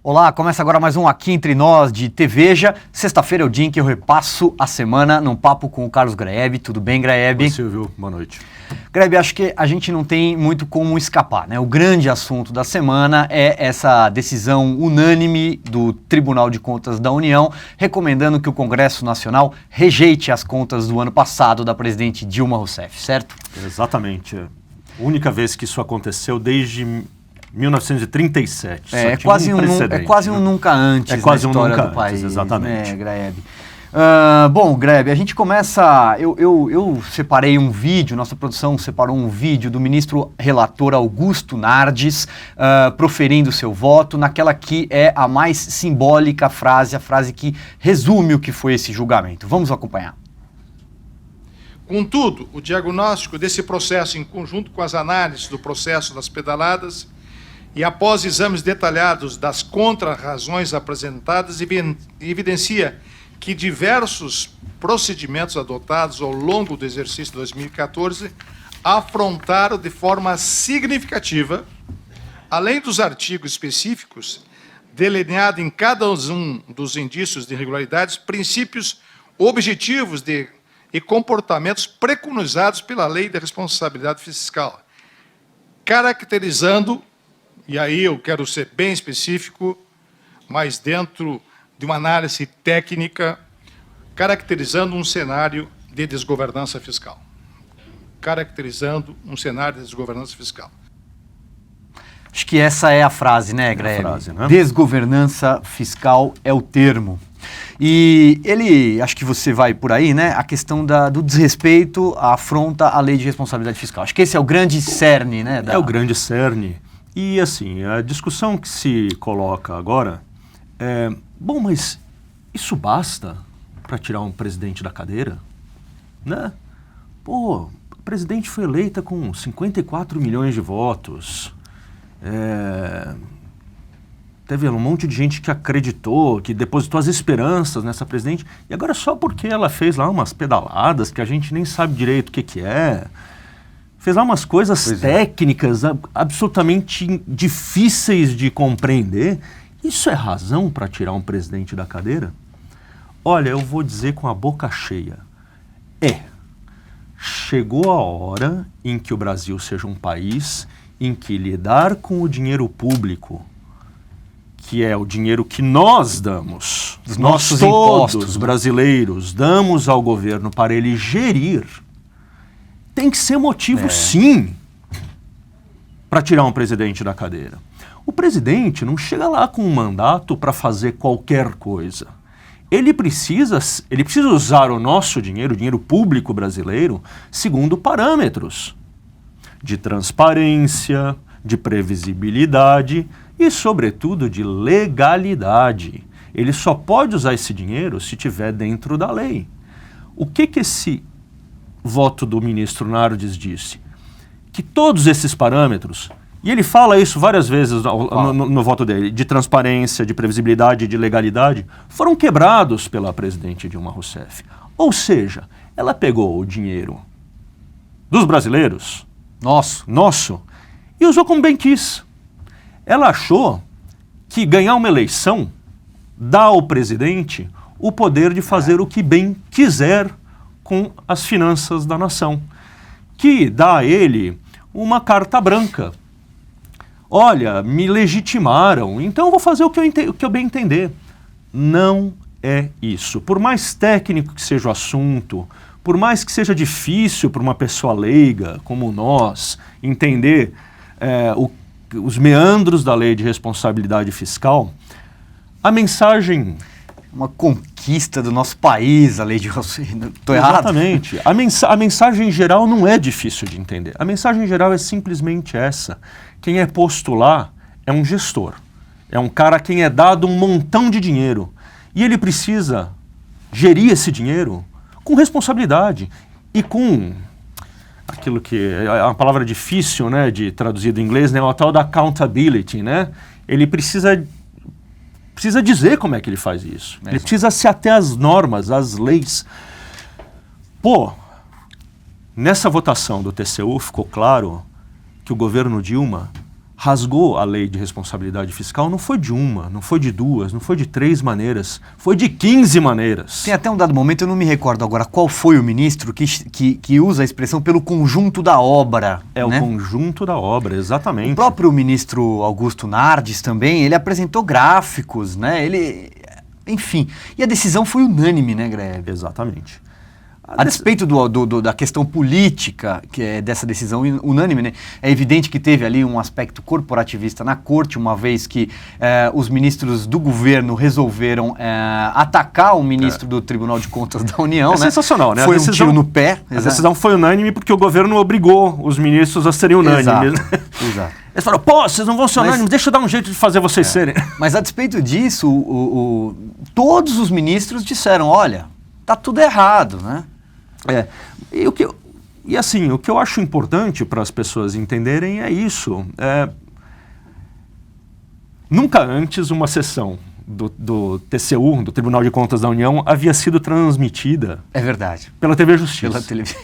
Olá, começa agora mais um Aqui Entre Nós de TVeja. Sexta-feira é o dia em que eu repasso a semana num papo com o Carlos Graeb. Tudo bem, Graeb? Oi, Silvio. Boa noite. Graeb, acho que a gente não tem muito como escapar, né? O grande assunto da semana é essa decisão unânime do Tribunal de Contas da União, recomendando que o Congresso Nacional rejeite as contas do ano passado da presidente Dilma Rousseff, certo? Exatamente. A única vez que isso aconteceu desde 1937. É quase um nunca antes na história do país. Exatamente. Né, Graeb? Bom, Graeb, a gente começa... Eu separei um vídeo, nossa produção separou um vídeo do ministro relator Augusto Nardes proferindo seu voto naquela que é a mais simbólica frase, a frase que resume o que foi esse julgamento. Vamos acompanhar. Contudo, o diagnóstico desse processo, em conjunto com as análises do processo das pedaladas e após exames detalhados das contrarrazões apresentadas, evidencia que diversos procedimentos adotados ao longo do exercício 2014 afrontaram de forma significativa, além dos artigos específicos, delineado em cada um dos indícios de irregularidades, princípios objetivos e comportamentos preconizados pela Lei de Responsabilidade Fiscal, caracterizando, e aí eu quero ser bem específico, mas dentro de uma análise técnica, caracterizando um cenário de desgovernança fiscal. Caracterizando um cenário de desgovernança fiscal. Acho que essa é a frase, né, Graeb? Né? Desgovernança fiscal é o termo. E ele, acho que você vai por aí, né? A questão do desrespeito, a afronta à lei de responsabilidade fiscal. Acho que esse é o grande cerne, né? É o grande cerne. E, assim, a discussão que se coloca agora é... Bom, mas isso basta para tirar um presidente da cadeira? Né? Pô, o presidente foi eleita com 54 milhões de votos. Teve um monte de gente que acreditou, que depositou as esperanças nessa presidente, e agora só porque ela fez lá umas pedaladas que a gente nem sabe direito o que é, fez lá umas coisas técnicas absolutamente difíceis de compreender, isso é razão para tirar um presidente da cadeira? Olha, eu vou dizer com a boca cheia, chegou a hora em que o Brasil seja um país em que lidar com o dinheiro público, que é o dinheiro que nós damos, nós todos impostos, brasileiros, damos ao governo para ele gerir, tem que ser motivo, sim, para tirar um presidente da cadeira. O presidente não chega lá com um mandato para fazer qualquer coisa. Ele precisa usar o nosso dinheiro, o dinheiro público brasileiro, segundo parâmetros de transparência, de previsibilidade e, sobretudo, de legalidade. Ele só pode usar esse dinheiro se estiver dentro da lei. O que esse voto do ministro Nardes disse? Que todos esses parâmetros, e ele fala isso várias vezes no voto dele, de transparência, de previsibilidade, de legalidade, foram quebrados pela presidente Dilma Rousseff. Ou seja, ela pegou o dinheiro dos brasileiros, nosso, e usou como bem quis. Ela achou que ganhar uma eleição dá ao presidente o poder de fazer o que bem quiser com as finanças da nação, que dá a ele uma carta branca. Olha, me legitimaram, então eu vou fazer o que eu bem entender. Não é isso. Por mais técnico que seja o assunto, por mais que seja difícil para uma pessoa leiga como nós entender os meandros da lei de responsabilidade fiscal, a mensagem... Uma conquista do nosso país, a lei de... Estou errado? Exatamente. A mensagem geral não é difícil de entender. A mensagem geral é simplesmente essa. Quem é posto lá é um gestor. É um cara a quem é dado um montão de dinheiro. E ele precisa gerir esse dinheiro com responsabilidade e com aquilo que é uma palavra difícil, né, de traduzir do inglês, né, o tal da accountability, né? Ele precisa dizer como é que ele faz isso. Ele precisa se ater às normas, às leis. Pô, nessa votação do TCU ficou claro que o governo Dilma rasgou a lei de responsabilidade fiscal não foi de uma, não foi de duas, não foi de 3 maneiras, foi de 15 maneiras. Tem até um dado momento, eu não me recordo agora qual foi o ministro que usa a expressão pelo conjunto da obra. É, né? O conjunto da obra, exatamente. O próprio ministro Augusto Nardes também, ele apresentou gráficos, né? Enfim, e a decisão foi unânime, né, Grebe? Exatamente. A despeito da questão política, que é dessa decisão unânime, né, é evidente que teve ali um aspecto corporativista na corte, uma vez que os ministros do governo resolveram atacar o ministro do Tribunal de Contas da União. É sensacional, né? Foi um tiro no pé. A decisão foi unânime porque o governo obrigou os ministros a serem unânimes. Exato. Eles falaram, pô, vocês não vão ser unânimes, deixa eu dar um jeito de fazer vocês serem. Mas a despeito disso, todos os ministros disseram, olha, tá tudo errado, né? E o que eu acho importante para as pessoas entenderem é isso. Nunca antes uma sessão do TCU, do Tribunal de Contas da União, havia sido transmitida. É verdade. Pela TV Justiça. Pela televisão.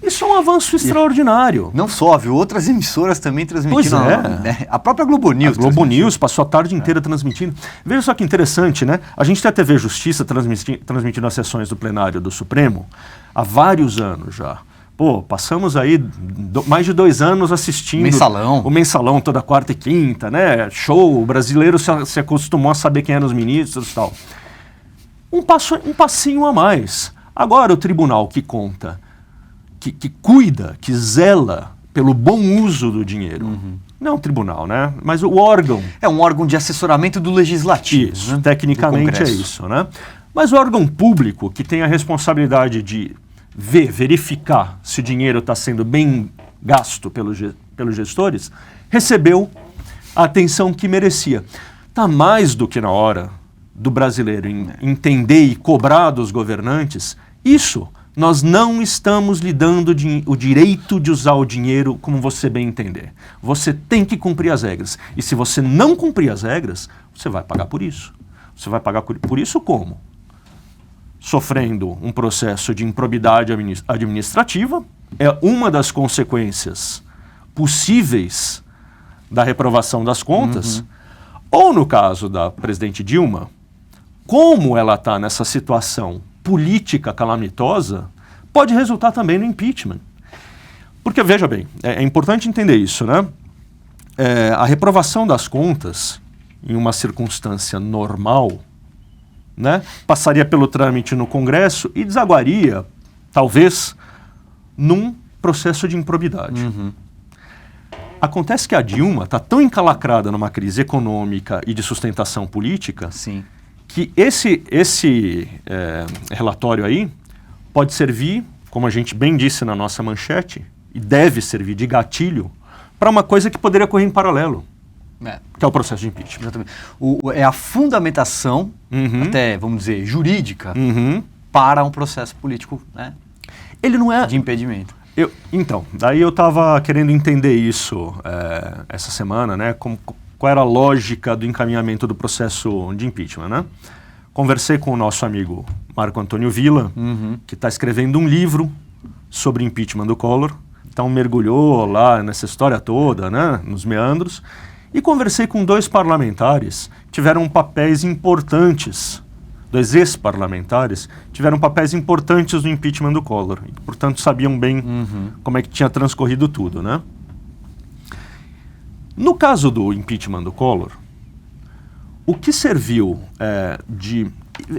Isso é um avanço extraordinário. Não só, viu? Outras emissoras também transmitiram. Pois é. A própria Globo News. A Globo News passou a tarde inteira transmitindo. Veja só que interessante, né? A gente tem a TV Justiça transmitindo as sessões do plenário do Supremo há vários anos já. Pô, passamos aí mais de 2 anos assistindo... Mensalão. O Mensalão toda quarta e quinta, né? Show, o brasileiro se acostumou a saber quem eram os ministros e tal. Um passinho a mais. Agora o tribunal que conta, que cuida, que zela pelo bom uso do dinheiro. Não o tribunal, né? Mas o órgão. É um órgão de assessoramento do legislativo. Isso, né? tecnicamente é isso, né? Mas o órgão público, que tem a responsabilidade de verificar se o dinheiro está sendo bem gasto pelos gestores, recebeu a atenção que merecia. Está mais do que na hora do brasileiro entender e cobrar dos governantes isso. Nós não estamos lhe dando o direito de usar o dinheiro como você bem entender. Você tem que cumprir as regras. E se você não cumprir as regras, você vai pagar por isso. Você vai pagar por isso como? Sofrendo um processo de improbidade administrativa, é uma das consequências possíveis da reprovação das contas, ou no caso da presidente Dilma, como ela está nessa situação política calamitosa, pode resultar também no impeachment. Porque, veja bem, é importante entender isso, né? A reprovação das contas, em uma circunstância normal, né, passaria pelo trâmite no Congresso e desaguaria, talvez, num processo de improbidade. Acontece que a Dilma está tão encalacrada numa crise econômica e de sustentação política, Sim. que esse relatório aí pode servir, como a gente bem disse na nossa manchete, e deve servir de gatilho para uma coisa que poderia correr em paralelo, que é o processo de impeachment. Exatamente. É a fundamentação, até, vamos dizer, jurídica, para um processo político, né? Ele não é... de impedimento. Então, daí eu estava querendo entender isso essa semana, né? Qual era a lógica do encaminhamento do processo de impeachment, né? Conversei com o nosso amigo Marco Antônio Villa, que está escrevendo um livro sobre impeachment do Collor. Então mergulhou lá nessa história toda, né? Nos meandros. E conversei com 2 parlamentares que tiveram papéis importantes, 2 ex-parlamentares, tiveram papéis importantes no impeachment do Collor. E, portanto, sabiam bem como é que tinha transcorrido tudo, né? No caso do impeachment do Collor, o que serviu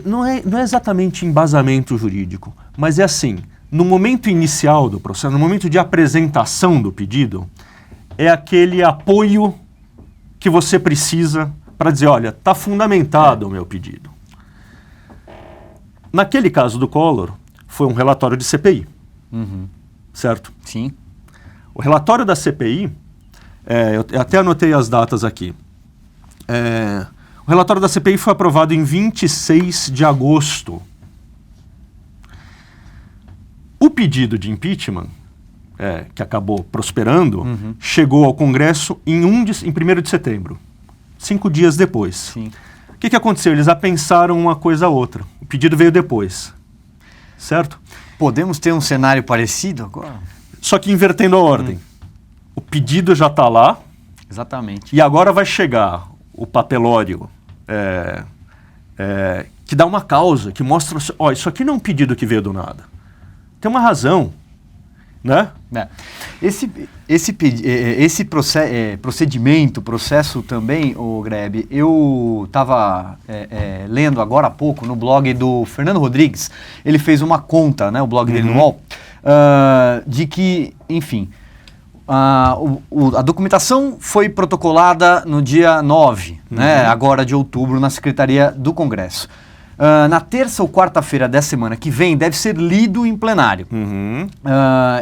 não é exatamente embasamento jurídico, mas é assim, no momento inicial do processo, no momento de apresentação do pedido, é aquele apoio que você precisa para dizer, olha, está fundamentado o meu pedido. Naquele caso do Collor, foi um relatório de CPI, certo? Sim. O relatório da CPI, eu até anotei as datas aqui. O relatório da CPI foi aprovado em 26 de agosto. O pedido de impeachment, que acabou prosperando, chegou ao Congresso em 1º de setembro, 5 dias depois. Sim. O que aconteceu? Eles apensaram uma coisa a outra. O pedido veio depois, certo? Podemos ter um cenário parecido agora? Só que invertendo a ordem. O pedido já está lá, Exatamente. E agora vai chegar o papelório que dá uma causa, que mostra, ó, isso aqui não é um pedido que veio do nada. Tem uma razão, né? Esse processo também, o Grebe, eu estava lendo agora há pouco no blog do Fernando Rodrigues, ele fez uma conta, né, o blog dele no UOL, de que, enfim, a documentação foi protocolada no dia 9, né, agora de outubro, na Secretaria do Congresso. Na terça ou quarta-feira dessa semana que vem, deve ser lido em plenário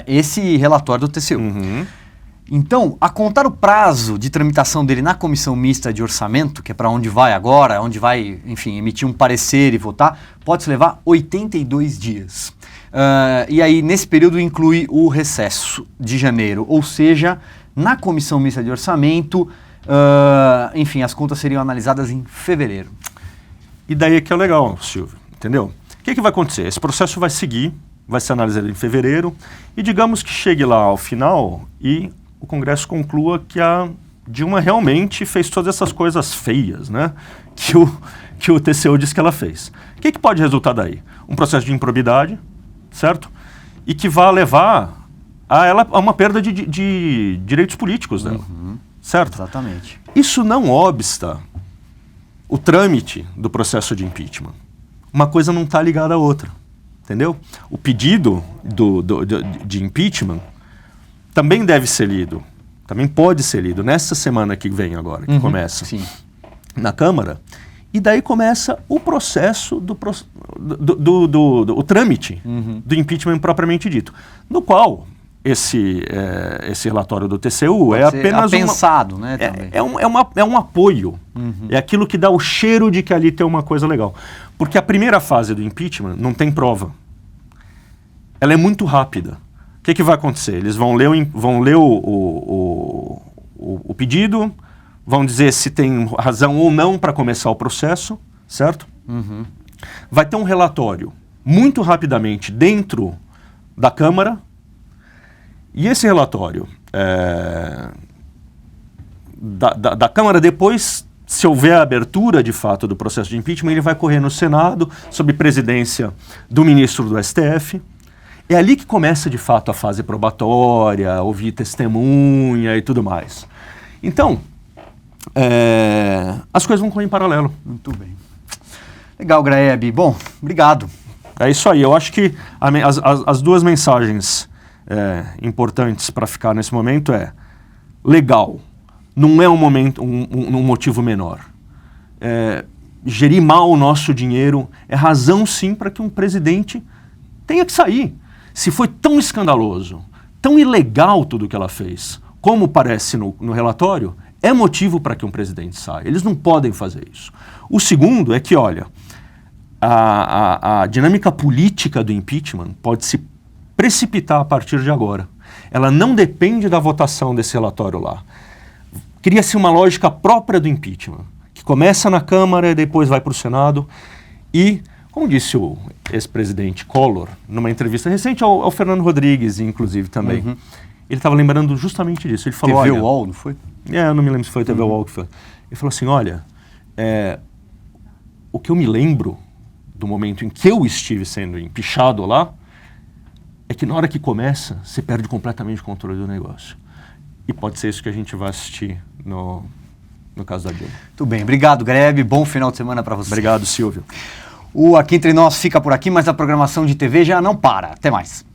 esse relatório do TCU. Então, a contar o prazo de tramitação dele na Comissão Mista de Orçamento, que é para onde vai agora, onde vai, enfim, emitir um parecer e votar, pode-se levar 82 dias. E aí, nesse período, inclui o recesso de janeiro, ou seja, na Comissão Mista de Orçamento, enfim, as contas seriam analisadas em fevereiro. E daí é que é legal, Silvio, entendeu? O que vai acontecer? Esse processo vai seguir, vai ser analisado em fevereiro, e digamos que chegue lá ao final e o Congresso conclua que a Dilma realmente fez todas essas coisas feias, né? Que o TCU disse que ela fez. O que pode resultar daí? Um processo de improbidade, certo? E que vai levar a uma perda de direitos políticos dela, certo? Exatamente. Isso não obsta o trâmite do processo de impeachment. Uma coisa não está ligada à outra, entendeu? O pedido de impeachment também deve ser lido, também pode ser lido nessa semana que vem agora, que começa na Câmara, e daí começa o processo o trâmite do impeachment propriamente dito, no qual esse relatório do TCU é apenas pensado, né? Também. É um apoio. É aquilo que dá o cheiro de que ali tem uma coisa legal. Porque a primeira fase do impeachment não tem prova. Ela é muito rápida. O que vai acontecer? Eles vão ler o pedido, vão dizer se tem razão ou não para começar o processo, certo? Vai ter um relatório muito rapidamente dentro da Câmara. E esse relatório da Câmara, depois, se houver a abertura de fato do processo de impeachment, ele vai correr no Senado, sob presidência do ministro do STF. É ali que começa de fato a fase probatória, ouvir testemunha e tudo mais. Então, as coisas vão correr em paralelo. Muito bem. Legal, Graeb. Bom, obrigado. É isso aí. Eu acho que as duas mensagens importantes para ficar nesse momento legal, não é um motivo menor. Gerir mal o nosso dinheiro é razão sim para que um presidente tenha que sair. Se foi tão escandaloso, tão ilegal tudo o que ela fez, como parece no relatório, é motivo para que um presidente saia. Eles não podem fazer isso. O segundo é que, olha, a dinâmica política do impeachment pode se precipitar a partir de agora. Ela não depende da votação desse relatório lá. Cria-se uma lógica própria do impeachment, que começa na Câmara e depois vai para o Senado. E, como disse o ex-presidente Collor, numa entrevista recente ao Fernando Rodrigues, inclusive, também, ele estava lembrando justamente disso. Ele falou, TV UOL, não foi? Eu não me lembro se foi TV UOL que foi. Ele falou assim, olha, o que eu me lembro do momento em que eu estive sendo empichado lá, é que na hora que começa, você perde completamente o controle do negócio. E pode ser isso que a gente vai assistir no caso da Dilma. Muito bem, obrigado, Grebe. Bom final de semana para você. Obrigado, Silvio. O Aqui Entre Nós fica por aqui, mas a programação de TV já não para. Até mais.